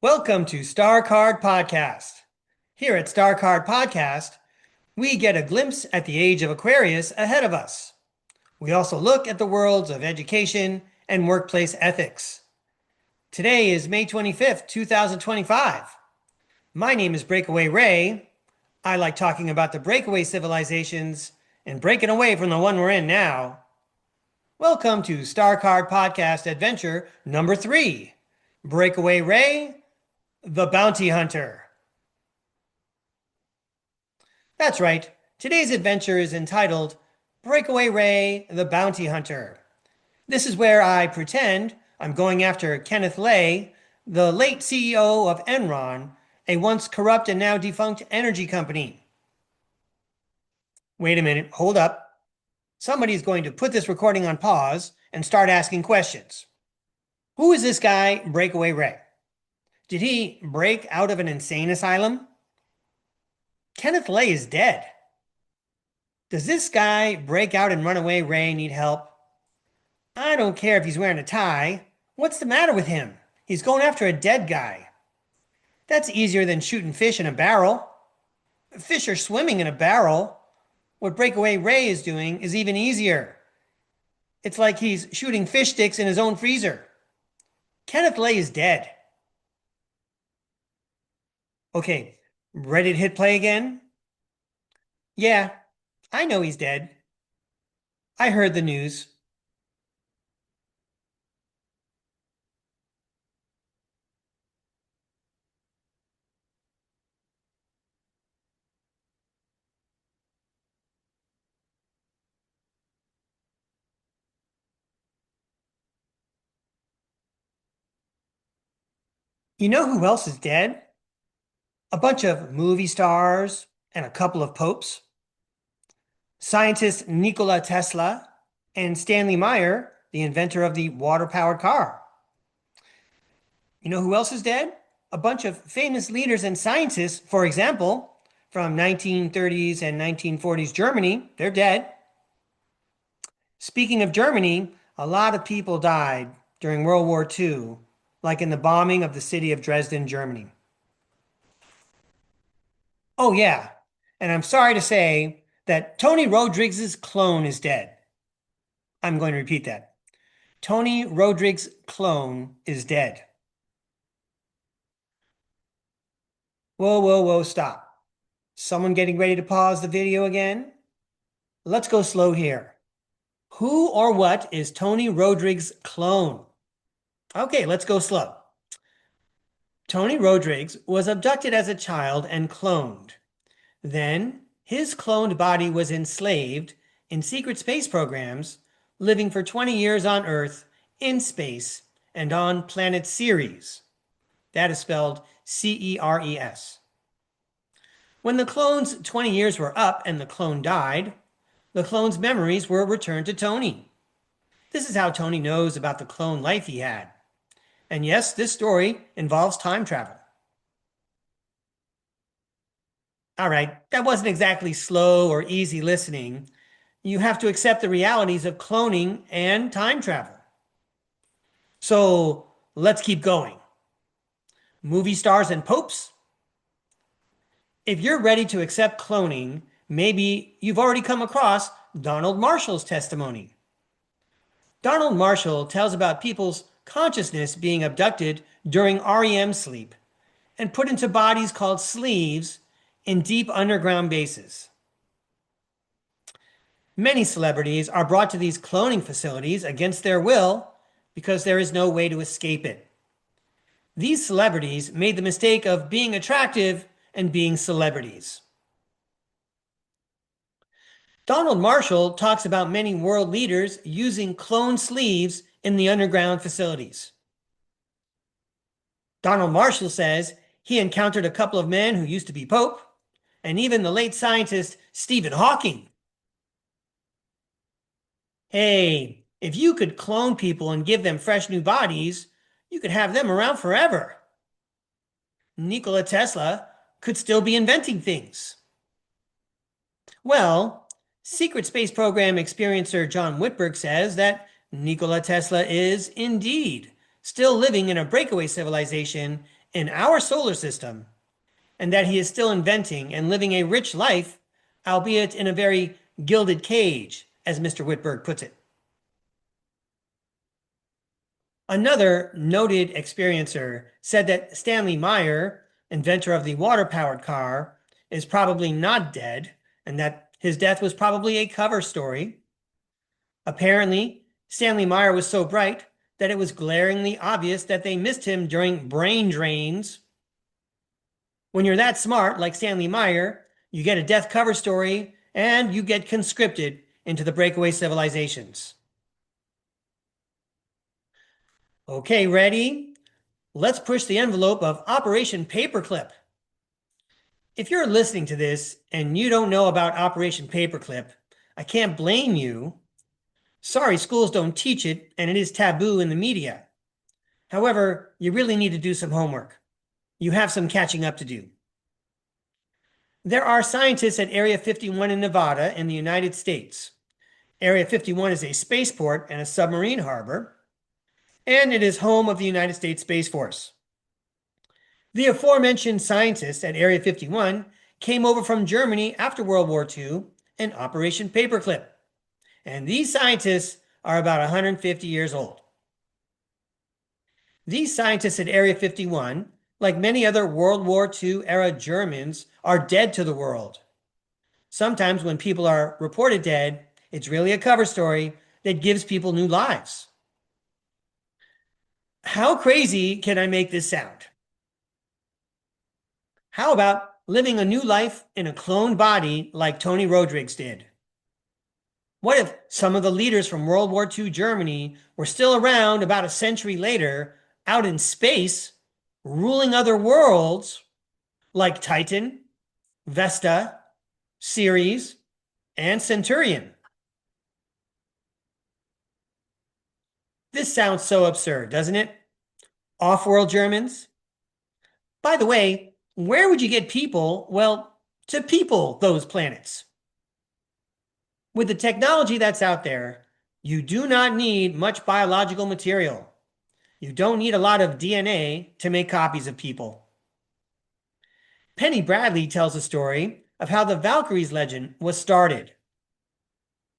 Welcome to STARCARD Podcast. Here at STARCARD Podcast, we get a glimpse at the age of Aquarius ahead of us. We also look at the worlds of education and workplace ethics. Today is May 25th, 2025. My name is Breakaway Ray. I like talking about the breakaway civilizations and breaking away from the one we're in now. Welcome to STARCARD Podcast Adventure number 3, Breakaway Ray, the Bounty Hunter. That's right. Today's adventure is entitled Breakaway Ray, the Bounty Hunter. This is where I pretend I'm going after Kenneth Lay, the late CEO of Enron, a once corrupt and now defunct energy company. Wait a minute, hold up. Somebody's going to put this recording on pause and start asking questions. Who is this guy, Breakaway Ray? Did he break out of an insane asylum? Kenneth Lay is dead. Does this guy break out and run away Ray need help? I don't care if he's wearing a tie. What's the matter with him? He's going after a dead guy. That's easier than shooting fish in a barrel. Fish are swimming in a barrel. What Breakaway Ray is doing is even easier. It's like he's shooting fish sticks in his own freezer. Kenneth Lay is dead. Okay, ready to hit play again? Yeah, I know he's dead. I heard the news. You know who else is dead? A bunch of movie stars and a couple of popes. Scientist Nikola Tesla and Stanley Meyer, the inventor of the water-powered car. You know who else is dead? A bunch of famous leaders and scientists, for example, from 1930s and 1940s Germany, they're dead. Speaking of Germany, a lot of people died during World War II, like in the bombing of the city of Dresden, Germany. Oh yeah, and I'm sorry to say that Tony Rodriguez's clone is dead. I'm going to repeat that. Tony Rodriguez's clone is dead. Whoa, stop. Someone getting ready to pause the video again? Let's go slow here. Who or what is Tony Rodriguez's clone? Okay, let's go slow. Tony Rodriguez was abducted as a child and cloned. Then, his cloned body was enslaved in secret space programs, living for 20 years on Earth, in space, and on planet Ceres. That is spelled C-E-R-E-S. When the clone's 20 years were up and the clone died, the clone's memories were returned to Tony. This is how Tony knows about the clone life he had. And yes, this story involves time travel. All right, that wasn't exactly slow or easy listening. You have to accept the realities of cloning and time travel. So let's keep going. Movie stars and popes? If you're ready to accept cloning, maybe you've already come across Donald Marshall's testimony. Donald Marshall tells about people's consciousness being abducted during REM sleep and put into bodies called sleeves in deep underground bases. Many celebrities are brought to these cloning facilities against their will because there is no way to escape it. These celebrities made the mistake of being attractive and being celebrities. Donald Marshall talks about many world leaders using clone sleeves in the underground facilities. Donald Marshall says he encountered a couple of men who used to be Pope, and even the late scientist Stephen Hawking. Hey, if you could clone people and give them fresh new bodies, you could have them around forever. Nikola Tesla could still be inventing things. Well, Secret Space Program experiencer John Whitberg says that Nikola Tesla is indeed still living in a breakaway civilization in our solar system, and that he is still inventing and living a rich life, albeit in a very gilded cage, as Mr. Whitberg puts it. Another noted experiencer said that Stanley Meyer, inventor of the water-powered car, is probably not dead, and that his death was probably a cover story. Apparently, Stanley Meyer was so bright that it was glaringly obvious that they missed him during brain drains. When you're that smart, like Stanley Meyer, you get a death cover story and you get conscripted into the breakaway civilizations. Okay, ready? Let's push the envelope of Operation Paperclip. If you're listening to this and you don't know about Operation Paperclip, I can't blame you. Sorry, schools don't teach it, and it is taboo in the media. However, you really need to do some homework. You have some catching up to do. There are scientists at Area 51 in Nevada in the United States. Area 51 is a spaceport and a submarine harbor, and it is home of the United States Space Force. The aforementioned scientists at Area 51 came over from Germany after World War II in Operation Paperclip. And these scientists are about 150 years old. These scientists at Area 51, like many other World War II era Germans, are dead to the world. Sometimes when people are reported dead, it's really a cover story that gives people new lives. How crazy can I make this sound? How about living a new life in a cloned body like Tony Rodriguez did? What if some of the leaders from World War II Germany were still around about a century later, out in space, ruling other worlds like Titan, Vesta, Ceres, and Centurion? This sounds so absurd, doesn't it? Off-world Germans? By the way, where would you get people, well, to people those planets? With the technology that's out there, you do not need much biological material. You don't need a lot of DNA to make copies of people. Penny Bradley tells a story of how the Valkyries legend was started.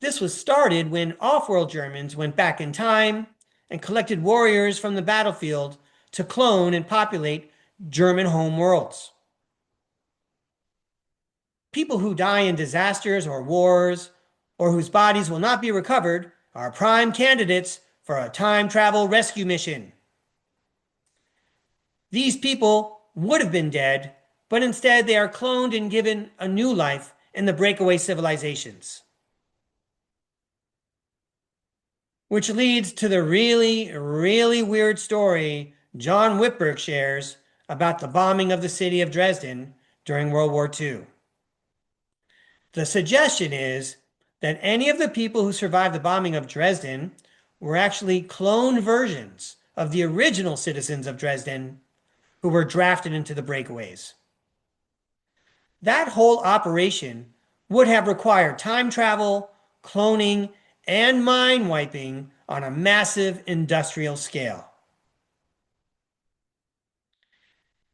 This was started when off-world Germans went back in time and collected warriors from the battlefield to clone and populate German home worlds. People who die in disasters or wars, or whose bodies will not be recovered, are prime candidates for a time travel rescue mission. These people would have been dead, but instead they are cloned and given a new life in the breakaway civilizations. Which leads to the really, really weird story John Whitberg shares about the bombing of the city of Dresden during World War II. The suggestion is that any of the people who survived the bombing of Dresden were actually cloned versions of the original citizens of Dresden who were drafted into the breakaways. That whole operation would have required time travel, cloning, and mind wiping on a massive industrial scale.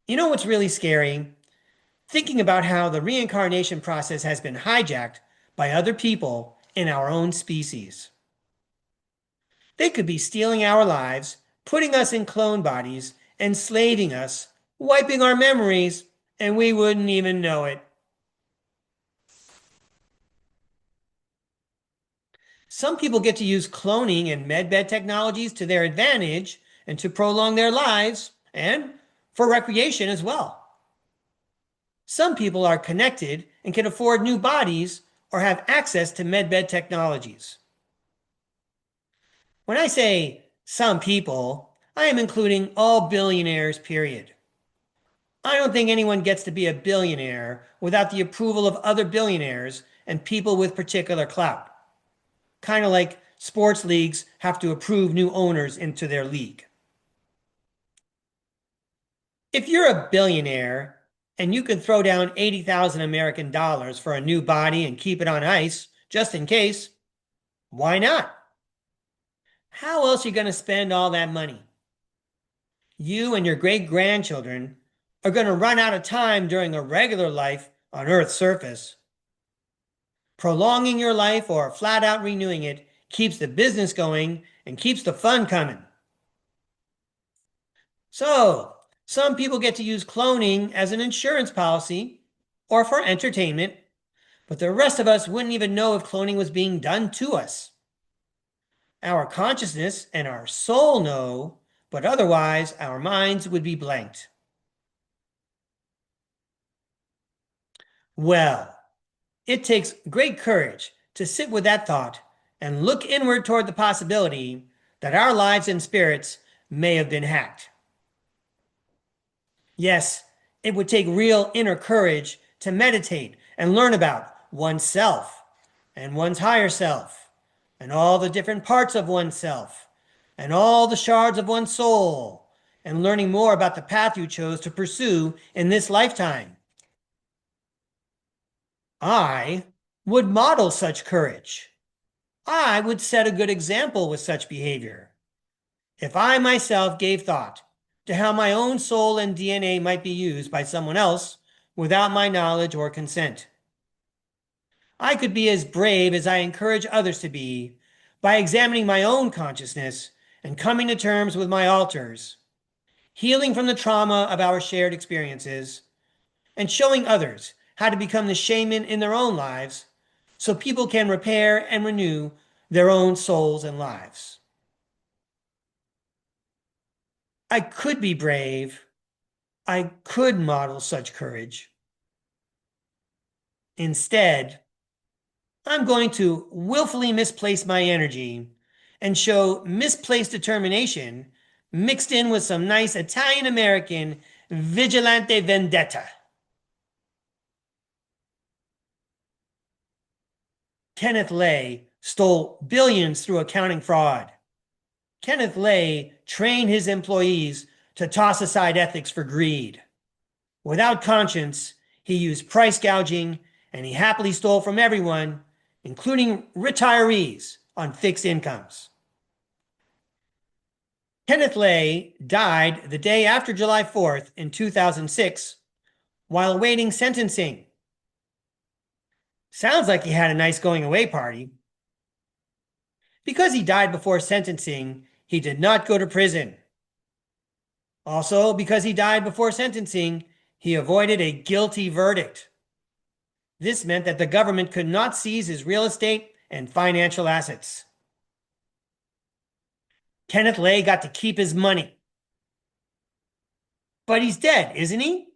You know what's really scary? Thinking about how the reincarnation process has been hijacked by other people in our own species. They could be stealing our lives, putting us in clone bodies, enslaving us, wiping our memories, and we wouldn't even know it. Some people get to use cloning and medbed technologies to their advantage and to prolong their lives, and for recreation as well. Some people are connected and can afford new bodies or have access to medbed technologies. When I say some people, I am including all billionaires, period. I don't think anyone gets to be a billionaire without the approval of other billionaires and people with particular clout. Kind of like sports leagues have to approve new owners into their league. If you're a billionaire and you can throw down 80,000 American dollars for a new body and keep it on ice, just in case, why not? How else are you going to spend all that money? You and your great-grandchildren are going to run out of time during a regular life on Earth's surface. Prolonging your life or flat out renewing it keeps the business going and keeps the fun coming. So, some people get to use cloning as an insurance policy or for entertainment, but the rest of us wouldn't even know if cloning was being done to us. Our consciousness and our soul know, but otherwise our minds would be blanked. Well, it takes great courage to sit with that thought and look inward toward the possibility that our lives and spirits may have been hacked. Yes, it would take real inner courage to meditate and learn about oneself and one's higher self and all the different parts of oneself and all the shards of one's soul and learning more about the path you chose to pursue in this lifetime. I would model such courage. I would set a good example with such behavior. If I myself gave thought to how my own soul and DNA might be used by someone else without my knowledge or consent, I could be as brave as I encourage others to be by examining my own consciousness and coming to terms with my alters, healing from the trauma of our shared experiences, and showing others how to become the shaman in their own lives so people can repair and renew their own souls and lives. I could be brave. I could model such courage. Instead, I'm going to willfully misplace my energy and show misplaced determination mixed in with some nice Italian-American vigilante vendetta. Kenneth Lay stole billions through accounting fraud. Kenneth Lay trained his employees to toss aside ethics for greed. Without conscience, he used price gouging, and he happily stole from everyone, including retirees on fixed incomes. Kenneth Lay died the day after July 4th in 2006 while awaiting sentencing. Sounds like he had a nice going away party. Because he died before sentencing, he did not go to prison. Also, because he died before sentencing, he avoided a guilty verdict. This meant that the government could not seize his real estate and financial assets. Kenneth Lay got to keep his money. But he's dead, isn't he?